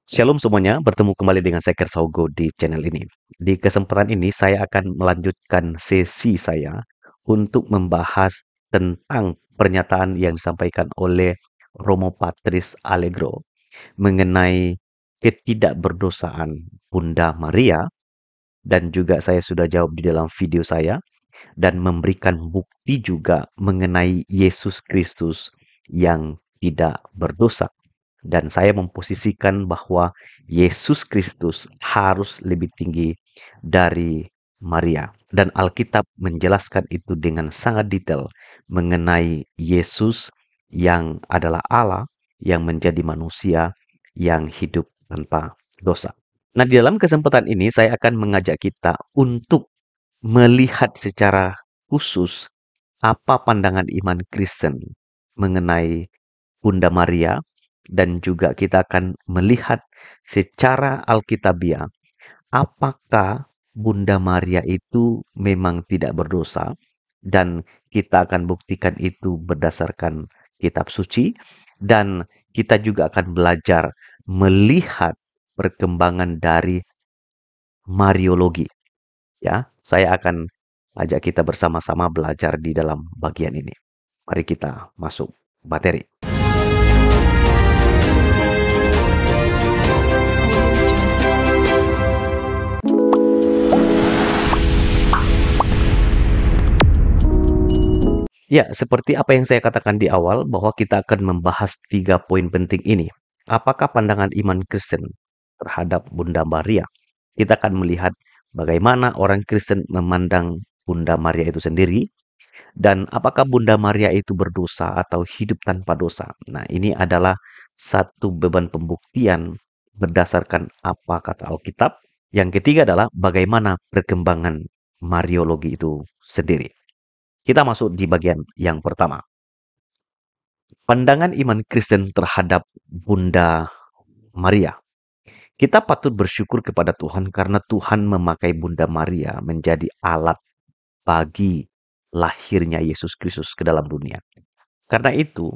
Shalom semuanya, bertemu kembali dengan saya Kersaugo di channel ini. Di kesempatan ini saya akan melanjutkan sesi saya untuk membahas tentang pernyataan yang disampaikan oleh Romo Patris Allegro mengenai ketidakberdosaan Bunda Maria, dan juga saya sudah jawab di dalam video saya dan memberikan bukti juga mengenai Yesus Kristus yang tidak berdosa. Dan saya memposisikan bahwa Yesus Kristus harus lebih tinggi dari Maria. Dan Alkitab menjelaskan itu dengan sangat detail mengenai Yesus yang adalah Allah, yang menjadi manusia, yang hidup tanpa dosa. Nah, di dalam kesempatan ini saya akan mengajak kita untuk melihat secara khusus apa pandangan iman Kristen mengenai Bunda Maria, dan juga kita akan melihat secara alkitabiah apakah Bunda Maria itu memang tidak berdosa, dan kita akan buktikan itu berdasarkan kitab suci, dan kita juga akan belajar melihat perkembangan dari Mariologi. Ya, saya akan ajak kita bersama-sama belajar di dalam bagian ini. Mari kita masuk materi. Ya, seperti apa yang saya katakan di awal bahwa kita akan membahas 3 poin penting ini. Apakah pandangan iman Kristen terhadap Bunda Maria? Kita akan melihat bagaimana orang Kristen memandang Bunda Maria itu sendiri, dan apakah Bunda Maria itu berdosa atau hidup tanpa dosa. Nah, ini adalah satu beban pembuktian berdasarkan apa kata Alkitab. Yang ketiga adalah bagaimana perkembangan Mariologi itu sendiri. Kita masuk di bagian yang pertama. Pandangan iman Kristen terhadap Bunda Maria. Kita patut bersyukur kepada Tuhan karena Tuhan memakai Bunda Maria menjadi alat bagi lahirnya Yesus Kristus ke dalam dunia. Karena itu,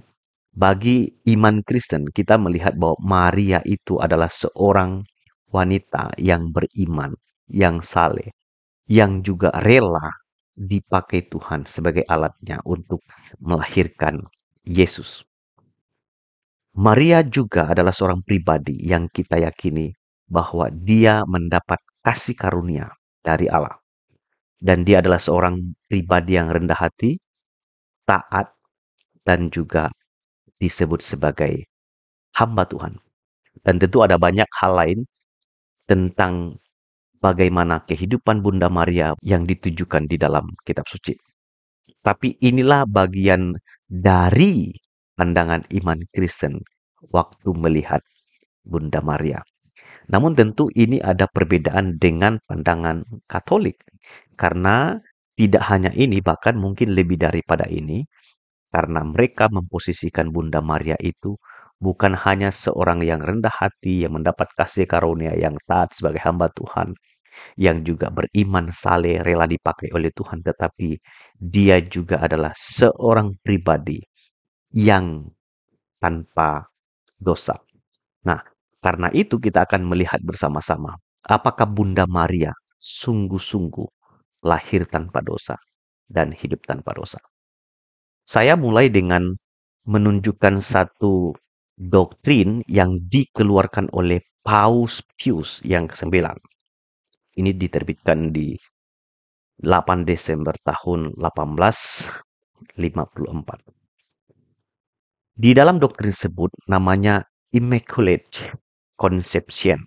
bagi iman Kristen, kita melihat bahwa Maria itu adalah seorang wanita yang beriman, yang saleh, yang juga rela dipakai Tuhan sebagai alatnya untuk melahirkan Yesus. Maria juga adalah seorang pribadi yang kita yakini bahwa dia mendapat kasih karunia dari Allah. Dan dia adalah seorang pribadi yang rendah hati, taat, dan juga disebut sebagai hamba Tuhan. Dan tentu ada banyak hal lain tentang bagaimana kehidupan Bunda Maria yang ditujukan di dalam kitab suci. Tapi inilah bagian dari pandangan iman Kristen waktu melihat Bunda Maria. Namun tentu ini ada perbedaan dengan pandangan Katolik. Karena tidak hanya ini, bahkan mungkin lebih daripada ini, karena mereka memposisikan Bunda Maria itu bukan hanya seorang yang rendah hati, yang mendapat kasih karunia, yang taat sebagai hamba Tuhan, yang juga beriman, saleh, rela dipakai oleh Tuhan, tetapi dia juga adalah seorang pribadi yang tanpa dosa. Nah, karena itu kita akan melihat bersama-sama apakah Bunda Maria sungguh-sungguh lahir tanpa dosa dan hidup tanpa dosa. Saya mulai dengan menunjukkan satu doktrin yang dikeluarkan oleh Paus Pius yang ke-9. Ini diterbitkan di 8 Desember tahun 1854. Di dalam doktrin tersebut namanya Immaculate Conception.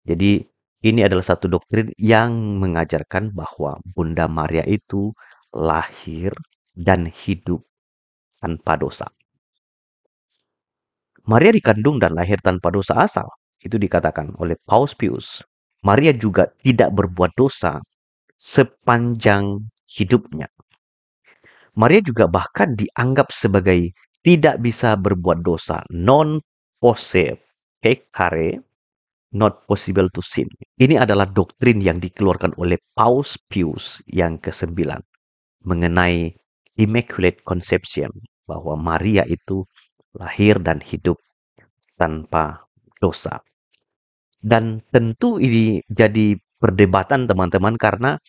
Jadi ini adalah satu doktrin yang mengajarkan bahwa Bunda Maria itu lahir dan hidup tanpa dosa. Maria dikandung dan lahir tanpa dosa asal. Itu dikatakan oleh Paus Pius. Maria juga tidak berbuat dosa sepanjang hidupnya. Maria juga bahkan dianggap sebagai tidak bisa berbuat dosa, non posse peccare, not possible to sin. Ini adalah doktrin yang dikeluarkan oleh Paus Pius yang ke-9 mengenai Immaculate Conception, bahwa Maria itu lahir dan hidup tanpa dosa. Dan tentu ini jadi perdebatan teman-teman karena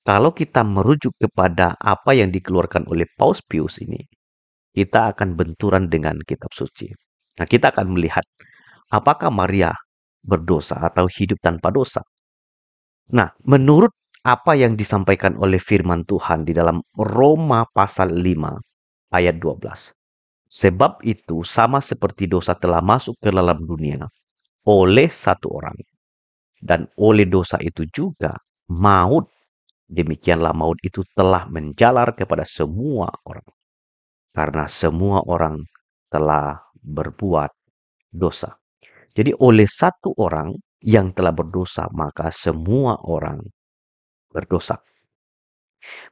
kalau kita merujuk kepada apa yang dikeluarkan oleh Paus Pius ini, kita akan benturan dengan kitab suci. Nah, kita akan melihat apakah Maria berdosa atau hidup tanpa dosa. Nah, menurut apa yang disampaikan oleh firman Tuhan di dalam Roma pasal 5 ayat 12. Sebab itu sama seperti dosa telah masuk ke dalam dunia oleh satu orang. Dan oleh dosa itu juga maut. Demikianlah maut itu telah menjalar kepada semua orang. Karena semua orang telah berbuat dosa. Jadi oleh satu orang yang telah berdosa, maka semua orang berdosa.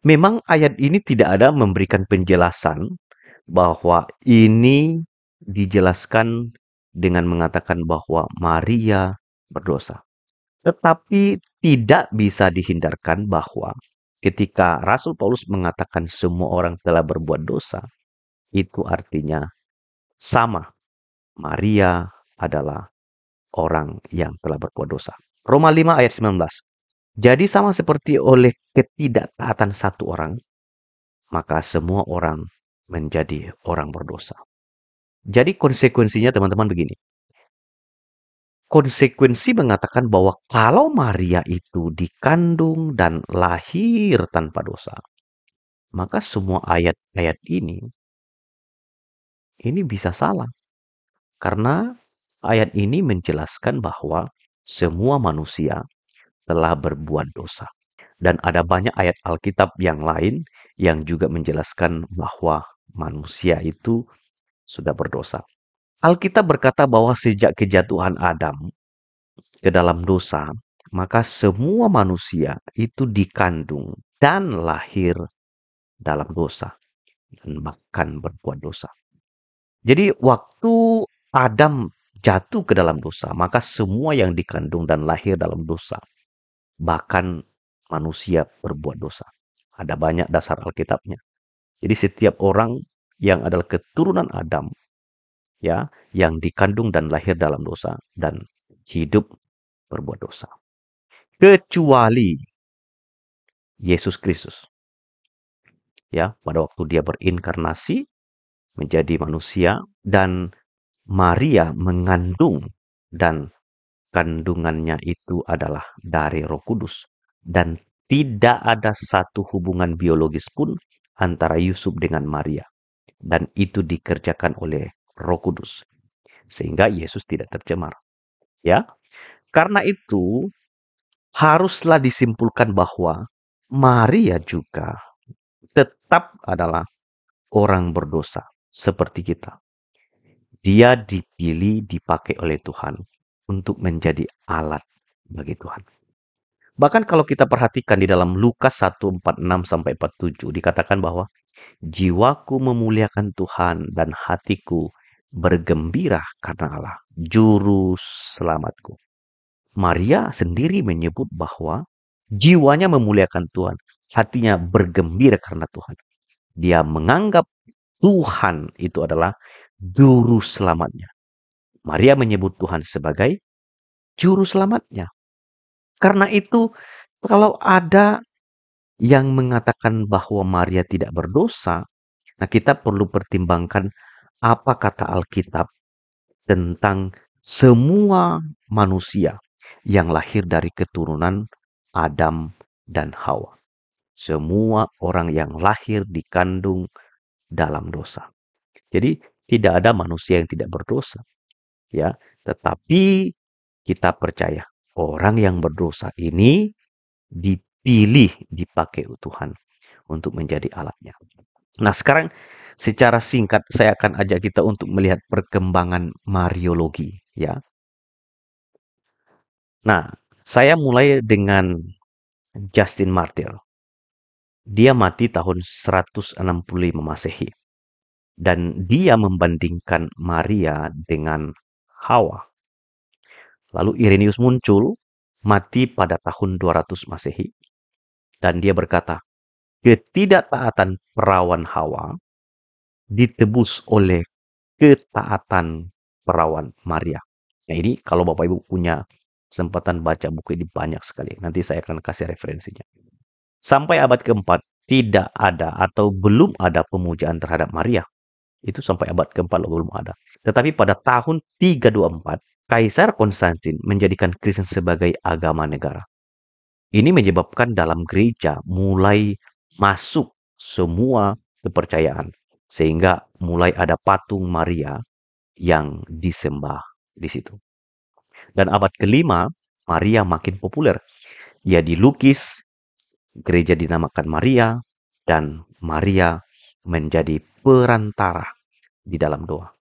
Memang ayat ini tidak ada memberikan penjelasan bahwa ini dijelaskan dengan mengatakan bahwa Maria berdosa. Tetapi tidak bisa dihindarkan bahwa ketika Rasul Paulus mengatakan semua orang telah berbuat dosa, itu artinya sama. Maria adalah orang yang telah berbuat dosa. Roma 5 ayat 19. Jadi sama seperti oleh ketidaktaatan satu orang, maka semua orang menjadi orang berdosa. Jadi konsekuensinya teman-teman begini. Konsekuensi mengatakan bahwa kalau Maria itu dikandung dan lahir tanpa dosa, maka semua ayat-ayat ini bisa salah. Karena ayat ini menjelaskan bahwa semua manusia telah berbuat dosa. Dan ada banyak ayat Alkitab yang lain yang juga menjelaskan bahwa manusia itu sudah berdosa. Alkitab berkata bahwa sejak kejatuhan Adam ke dalam dosa, maka semua manusia itu dikandung dan lahir dalam dosa dan bahkan berbuat dosa. Jadi waktu Adam jatuh ke dalam dosa, maka semua yang dikandung dan lahir dalam dosa, bahkan manusia berbuat dosa. Ada banyak dasar Alkitabnya. Jadi setiap orang yang adalah keturunan Adam, ya, yang dikandung dan lahir dalam dosa dan hidup berbuat dosa. Kecuali Yesus Kristus. Ya, pada waktu dia berinkarnasi menjadi manusia dan Maria mengandung dan kandungannya itu adalah dari Roh Kudus dan tidak ada satu hubungan biologis pun antara Yusuf dengan Maria dan itu dikerjakan oleh Roh Kudus sehingga Yesus tidak tercemar. Ya, karena itu haruslah disimpulkan bahwa Maria juga tetap adalah orang berdosa seperti kita. Dia dipilih, dipakai oleh Tuhan untuk menjadi alat bagi Tuhan. Bahkan kalau kita perhatikan di dalam Lukas 1:46-47 dikatakan bahwa jiwaku memuliakan Tuhan dan hatiku bergembira karena Allah, juru selamatku. Maria sendiri menyebut bahwa jiwanya memuliakan Tuhan, hatinya bergembira karena Tuhan. Dia menganggap Tuhan itu adalah juru selamatnya. Maria menyebut Tuhan sebagai juru selamatnya. Karena itu, kalau ada yang mengatakan bahwa Maria tidak berdosa, nah kita perlu pertimbangkan apa kata Alkitab tentang semua manusia yang lahir dari keturunan Adam dan Hawa. Semua orang yang lahir dikandung dalam dosa. Jadi tidak ada manusia yang tidak berdosa, ya. Tetapi kita percaya orang yang berdosa ini dipilih, dipakai Tuhan untuk menjadi alatnya. Nah, sekarang secara singkat saya akan ajak kita untuk melihat perkembangan Mariologi, ya. Nah, saya mulai dengan Justin Martyr. Dia mati tahun 165 Masehi. Dan dia membandingkan Maria dengan Hawa. Lalu Irenaeus muncul, mati pada tahun 200 Masehi. Dan dia berkata, ketidaktaatan perawan Hawa ditebus oleh ketaatan perawan Maria. Nah ini kalau Bapak Ibu punya kesempatan baca buku ini banyak sekali. Nanti saya akan kasih referensinya. Sampai abad keempat, tidak ada atau belum ada pemujaan terhadap Maria. Itu sampai abad keempat belum ada. Tetapi pada tahun 324, Kaisar Konstantin menjadikan Kristen sebagai agama negara. Ini menyebabkan dalam gereja mulai masuk semua kepercayaan. Sehingga mulai ada patung Maria yang disembah di situ. Dan abad kelima, Maria makin populer. Ia dilukis, gereja dinamakan Maria, dan Maria menjadi perantara di dalam doa.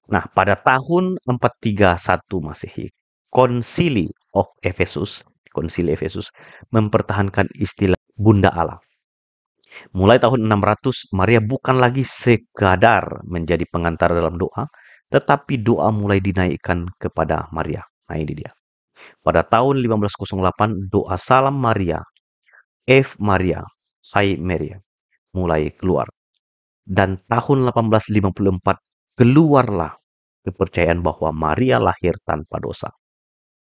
Nah, pada tahun 431 Masehi, Konsili Efesus mempertahankan istilah Bunda Allah. Mulai tahun 600, Maria bukan lagi sekadar menjadi pengantar dalam doa, tetapi doa mulai dinaikkan kepada Maria. Nah, ini dia. Pada tahun 1508, doa Salam Maria, Ave Maria, Hai Maria, mulai keluar. Dan tahun 1854, keluarlah kepercayaan bahwa Maria lahir tanpa dosa.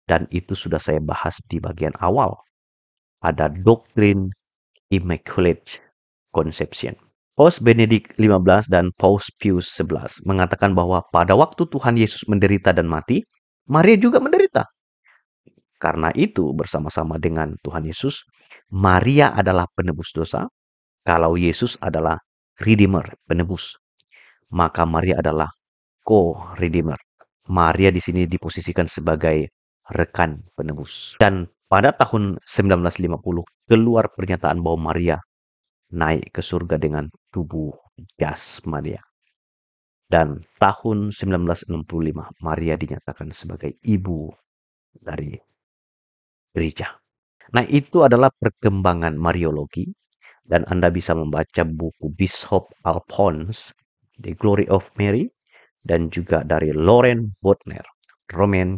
Dan itu sudah saya bahas di bagian awal. Ada doktrin Immaculate Conception. Paus Benedict XV dan Paus Pius XI mengatakan bahwa pada waktu Tuhan Yesus menderita dan mati, Maria juga menderita. Karena itu, bersama-sama dengan Tuhan Yesus, Maria adalah penebus dosa, kalau Yesus adalah Redeemer, penebus. Maka Maria adalah co-redeemer. Maria di sini diposisikan sebagai rekan penebus. Dan pada tahun 1950 keluar pernyataan bahwa Maria naik ke surga dengan tubuh jasmania. Dan tahun 1965 Maria dinyatakan sebagai ibu dari gereja. Nah, itu adalah perkembangan Mariologi, dan Anda bisa membaca buku Bishop Alphonse, The Glory of Mary, dan juga dari Loren Bodmer, Roman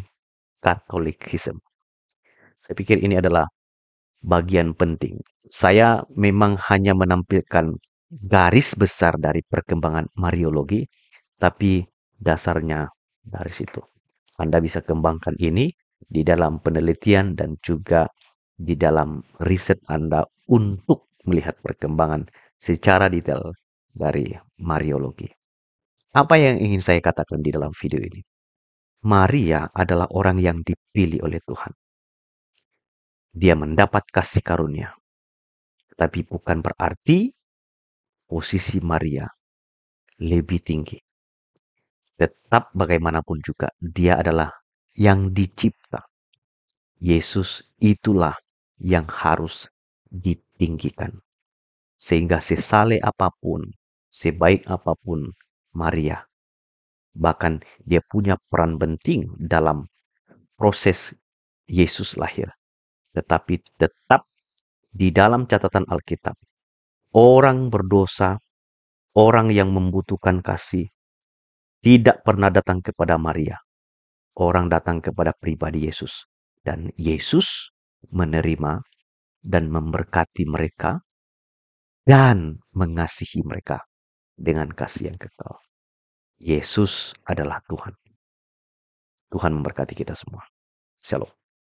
Catholicism. Saya pikir ini adalah bagian penting. Saya memang hanya menampilkan garis besar dari perkembangan Mariologi, tapi dasarnya dari situ. Anda bisa kembangkan ini di dalam penelitian dan juga di dalam riset Anda untuk melihat perkembangan secara detail dari Mariologi. Apa yang ingin saya katakan di dalam video ini? Maria adalah orang yang dipilih oleh Tuhan. Dia mendapat kasih karunia. Tapi bukan berarti posisi Maria lebih tinggi. Tetap bagaimanapun juga, dia adalah yang dicipta. Yesus itulah yang harus ditinggikan. Sehingga sesale apapun, sebaik apapun Maria, bahkan dia punya peran penting dalam proses Yesus lahir. Tetapi tetap di dalam catatan Alkitab, orang berdosa, orang yang membutuhkan kasih, tidak pernah datang kepada Maria. Orang datang kepada pribadi Yesus. Dan Yesus menerima dan memberkati mereka dan mengasihi mereka dengan kasih yang kekal. Yesus adalah Tuhan. Tuhan memberkati kita semua. Shalom.